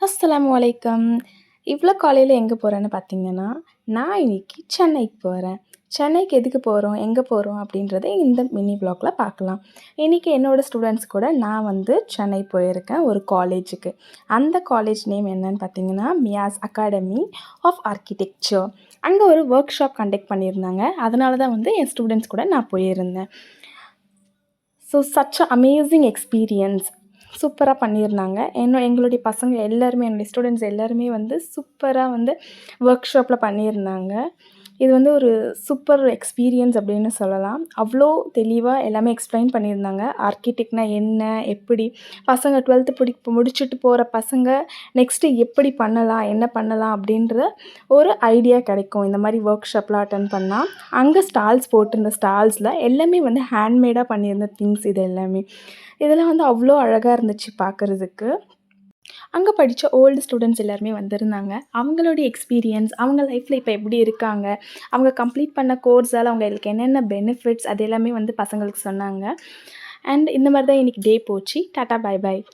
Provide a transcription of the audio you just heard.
அஸ்ஸலாமு அலைக்கம். இவ்வளோ காலையில எங்கே போறேன்னு பார்த்தீங்கன்னா, நான் இன்னைக்கு சென்னைக்கு போறேன். சென்னைக்கு எதுக்கு போறோம்? எங்கே போறோம்? அப்படின்றத இந்த மினி வ்ளாக்ல பார்க்கலாம். இன்னைக்கு என்னோட ஸ்டூடெண்ட்ஸ் கூட நான் சென்னை போயிருக்கேன் ஒரு காலேஜுக்கு. அந்த காலேஜ் நேம் என்னன்னு பார்த்தீங்கன்னா, மியாஸ் அகாடமி ஆஃப் ஆர்க்கிடெக்சர். அங்கே ஒரு ஒர்க் ஷாப் கண்டக்ட் பண்ணியிருந்தாங்க. அதனால தான் என் ஸ்டூடெண்ட்ஸ் கூட நான் போயிருந்தேன். So such a amazing experience. சூப்பரா பண்ணியிருந்தாங்க. எங்களுடைய பசங்க எல்லாருமே, என்னுடைய ஸ்டூடெண்ட்ஸ் எல்லாருமே சூப்பரா ஒர்க் ஷாப்பில பண்ணியிருந்தாங்க. இது ஒரு சூப்பர் எக்ஸ்பீரியன்ஸ் அப்படின்னு சொல்லலாம். அவ்வளோ தெளிவா எல்லாமே எக்ஸ்ப்ளைன் பண்ணியிருந்தாங்க. ஆர்க்கிடெக்ட்னா என்ன? எப்படி? பசங்க 12th முடிச்சுட்டு போகிற பசங்க நெக்ஸ்ட்டு எப்படி பண்ணலாம்? என்ன பண்ணலாம்? அப்படின்ற ஒரு ஐடியா கிடைக்கும். இந்த மாதிரி ஒர்க் ஷாப்லாம் அட்டெண்ட் பண்ணால். அங்கே ஸ்டால்ஸ் போட்டிருந்த ஸ்டால்ஸில் எல்லாமே ஹேண்ட்மேடாக பண்ணியிருந்த திங்ஸ் இது எல்லாமே. இதெல்லாம் அவ்வளோ அழகாக இருந்துச்சு பார்க்குறதுக்கு. அங்கே படித்த ஓல்டு ஸ்டூடெண்ட்ஸ் எல்லாருமே வந்திருந்தாங்க. அவங்களுடைய எக்ஸ்பீரியன்ஸ், அவங்க லைஃப்பில் இப்போ எப்படி இருக்காங்க, அவங்க கம்ப்ளீட் பண்ண கோர்ஸால் அவங்களுக்கு என்னென்ன பெனிஃபிட்ஸ் அது எல்லாமே பசங்களுக்கு சொன்னாங்க. அண்ட் இந்த மாதிரி தான் இன்றைக்கி டே போச்சு. டாட்டா, பாய் பாய்.